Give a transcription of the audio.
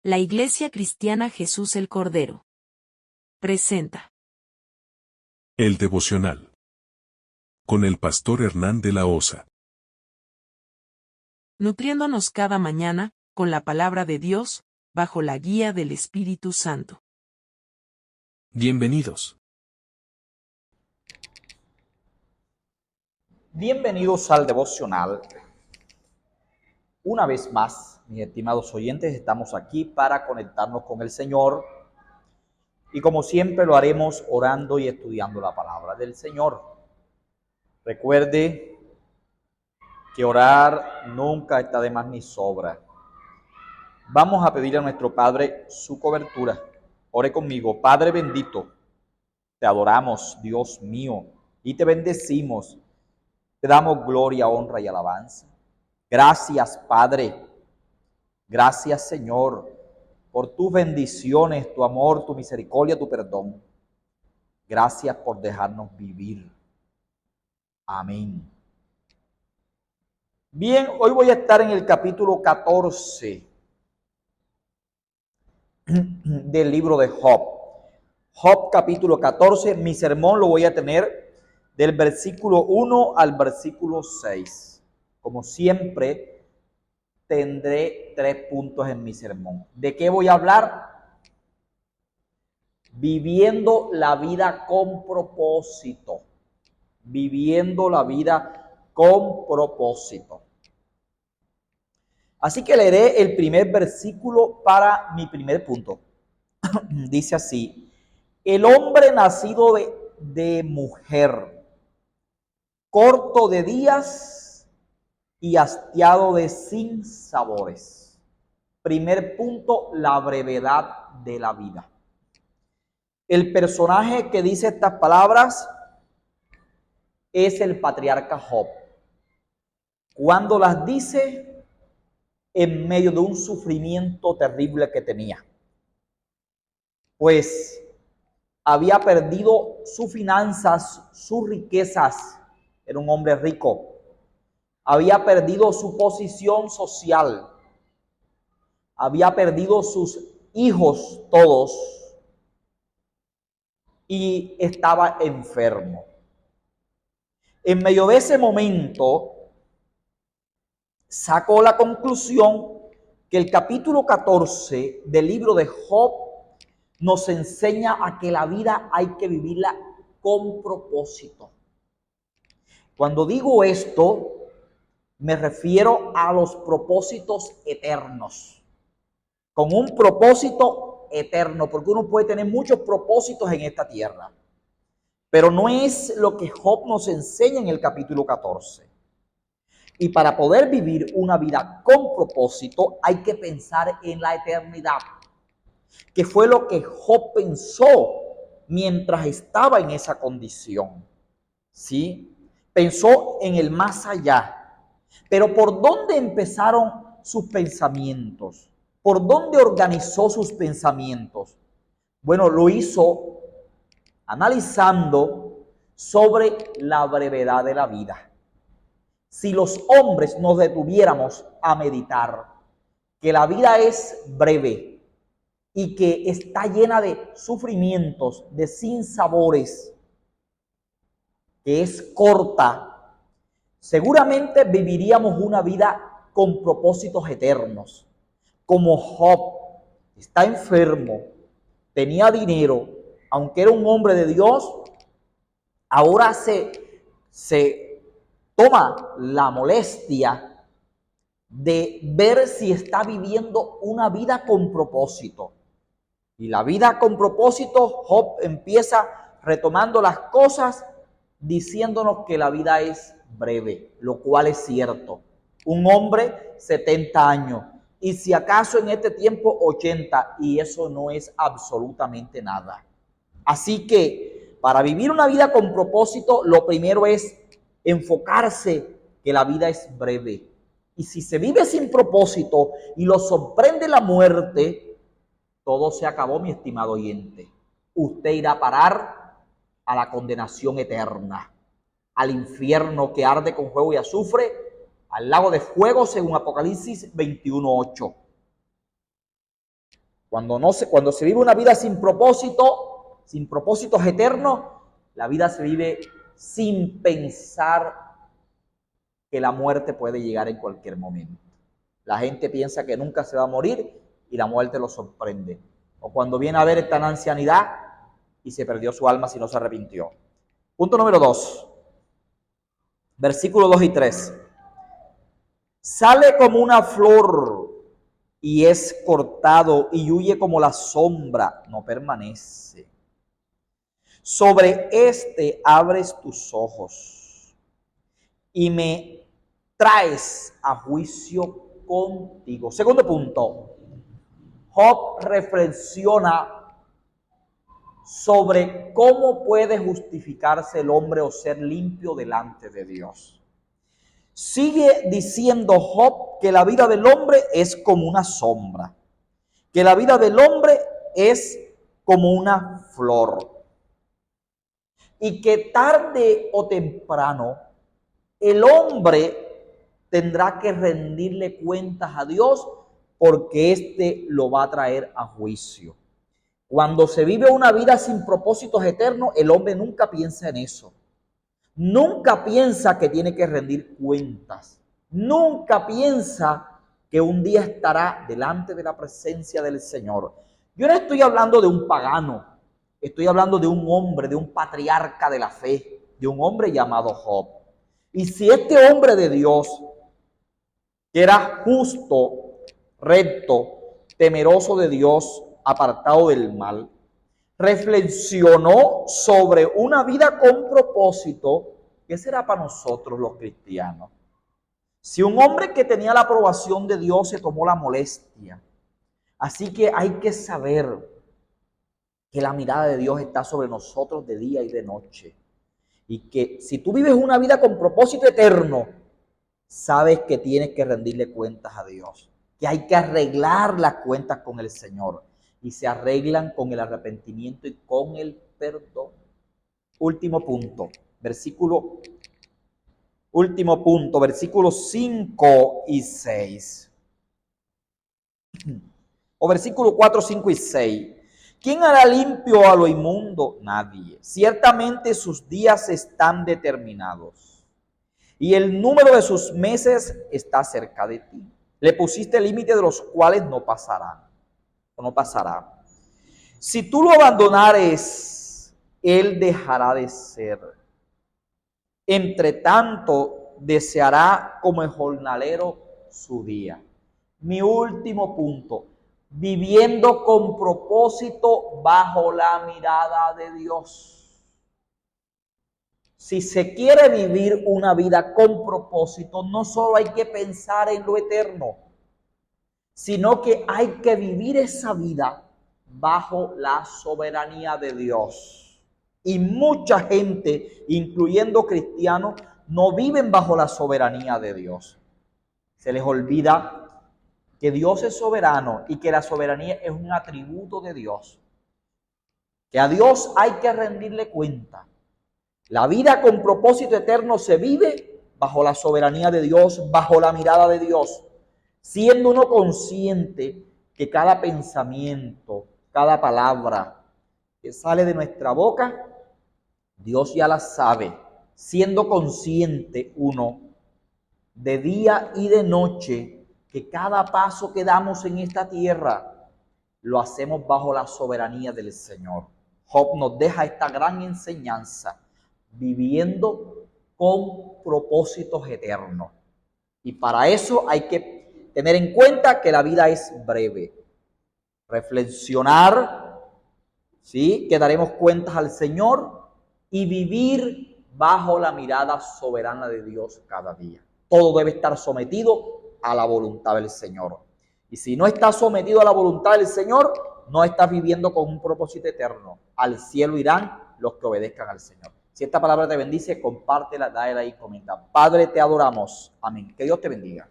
La Iglesia Cristiana Jesús el Cordero presenta El devocional con el pastor Hernán de la Osa. Nutriéndonos cada mañana con la palabra de Dios, bajo la guía del Espíritu Santo. Bienvenidos. Bienvenidos al devocional. Una vez más, mis estimados oyentes, estamos aquí para conectarnos con el Señor y como siempre lo haremos orando y estudiando la palabra del Señor. Recuerde que orar nunca está de más ni sobra. Vamos a pedir a nuestro Padre su cobertura. Ore conmigo. Padre bendito, te adoramos, Dios mío, y te bendecimos. Te damos gloria, honra y alabanza. Gracias, Padre. Gracias, Señor, por tus bendiciones, tu amor, tu misericordia, tu perdón. Gracias por dejarnos vivir. Amén. Bien, hoy voy a estar en el capítulo 14 del libro de Job. Job capítulo 14, mi sermón lo voy a tener del versículo 1 al versículo 6. Como siempre, tendré 3 puntos en mi sermón. ¿De qué voy a hablar? Viviendo la vida con propósito. Viviendo la vida con propósito. Así que leeré el primer versículo para mi primer punto. Dice así: el hombre nacido de mujer, corto de días y hastiado de sinsabores. Primer punto, la brevedad de la vida. El personaje que dice estas palabras es el patriarca Job. Cuando las dice, en medio de un sufrimiento terrible que tenía, pues había perdido sus finanzas, sus riquezas, era un hombre rico, había perdido su posición social, había perdido sus hijos todos y estaba enfermo. En medio de ese momento, sacó la conclusión que el capítulo 14 del libro de Job nos enseña a que la vida hay que vivirla con propósito. Cuando digo esto, me refiero a los propósitos eternos. Con un propósito eterno, porque uno puede tener muchos propósitos en esta tierra, pero no es lo que Job nos enseña en el capítulo 14. Y para poder vivir una vida con propósito hay que pensar en la eternidad, que fue lo que Job pensó mientras estaba en esa condición. ¿Sí? Pensó en el más allá. Pero ¿por dónde empezaron sus pensamientos? ¿Por dónde organizó sus pensamientos? Bueno, lo hizo analizando sobre la brevedad de la vida. Si los hombres nos detuviéramos a meditar que la vida es breve y que está llena de sufrimientos, de sinsabores, que es corta, seguramente viviríamos una vida con propósitos eternos. Como Job está enfermo, tenía dinero, aunque era un hombre de Dios, ahora se toma la molestia de ver si está viviendo una vida con propósito. Y la vida con propósito, Job empieza retomando las cosas diciéndonos que la vida es breve, lo cual es cierto. Un hombre, 70 años, y si acaso en este tiempo 80, y eso no es absolutamente nada. Así que para vivir una vida con propósito, lo primero es enfocarse que la vida es breve. Y si se vive sin propósito y lo sorprende la muerte, todo se acabó, mi estimado oyente. Usted irá a parar a la condenación eterna, al infierno que arde con fuego y azufre, al lago de fuego según Apocalipsis 21:8. Cuando se vive una vida sin propósito, sin propósitos eternos, la vida se vive sin pensar que la muerte puede llegar en cualquier momento. La gente piensa que nunca se va a morir y la muerte lo sorprende. O cuando viene a ver esta en ancianidad y se perdió su alma si no se arrepintió. Punto número 2. Versículos 2 y 3. Sale como una flor y es cortado y huye como la sombra, no permanece. Sobre este abres tus ojos y me traes a juicio contigo. Segundo punto, Job reflexiona sobre cómo puede justificarse el hombre o ser limpio delante de Dios. Sigue diciendo Job que la vida del hombre es como una sombra, que la vida del hombre es como una flor y que tarde o temprano el hombre tendrá que rendirle cuentas a Dios porque éste lo va a traer a juicio. Cuando se vive una vida sin propósitos eternos, el hombre nunca piensa en eso. Nunca piensa que tiene que rendir cuentas. Nunca piensa que un día estará delante de la presencia del Señor. Yo no estoy hablando de un pagano. Estoy hablando de un hombre, de un patriarca de la fe, de un hombre llamado Job. Y si este hombre de Dios, que era justo, recto, temeroso de Dios, apartado del mal, reflexionó sobre una vida con propósito, ¿qué será para nosotros los cristianos? Si un hombre que tenía la aprobación de Dios se tomó la molestia, así que hay que saber que la mirada de Dios está sobre nosotros de día y de noche. Y que si tú vives una vida con propósito eterno, sabes que tienes que rendirle cuentas a Dios, que hay que arreglar las cuentas con el Señor. Y se arreglan con el arrepentimiento y con el perdón. Último punto, versículos 5 y 6. O versículos 4, 5 y 6. ¿Quién hará limpio a lo inmundo? Nadie. Ciertamente sus días están determinados y el número de sus meses está cerca de ti. Le pusiste límite de los cuales no pasará. Si tú lo abandonares, él dejará de ser. Entre tanto, deseará como el jornalero su día. Mi último punto, viviendo con propósito bajo la mirada de Dios. Si se quiere vivir una vida con propósito, no solo hay que pensar en lo eterno, sino que hay que vivir esa vida bajo la soberanía de Dios. Y mucha gente, incluyendo cristianos, no viven bajo la soberanía de Dios. Se les olvida que Dios es soberano y que la soberanía es un atributo de Dios. Que a Dios hay que rendirle cuenta. La vida con propósito eterno se vive bajo la soberanía de Dios, bajo la mirada de Dios, siendo uno consciente que cada pensamiento, cada palabra que sale de nuestra boca, Dios ya la sabe, siendo consciente uno de día y de noche que cada paso que damos en esta tierra lo hacemos bajo la soberanía del Señor. Job nos deja esta gran enseñanza, viviendo con propósitos eternos. Y para eso hay que tener en cuenta que la vida es breve. Reflexionar, ¿sí? Que daremos cuentas al Señor y vivir bajo la mirada soberana de Dios cada día. Todo debe estar sometido a la voluntad del Señor. Y si no estás sometido a la voluntad del Señor, no estás viviendo con un propósito eterno. Al cielo irán los que obedezcan al Señor. Si esta palabra te bendice, compártela, dale ahí, comenta. Padre, te adoramos. Amén. Que Dios te bendiga.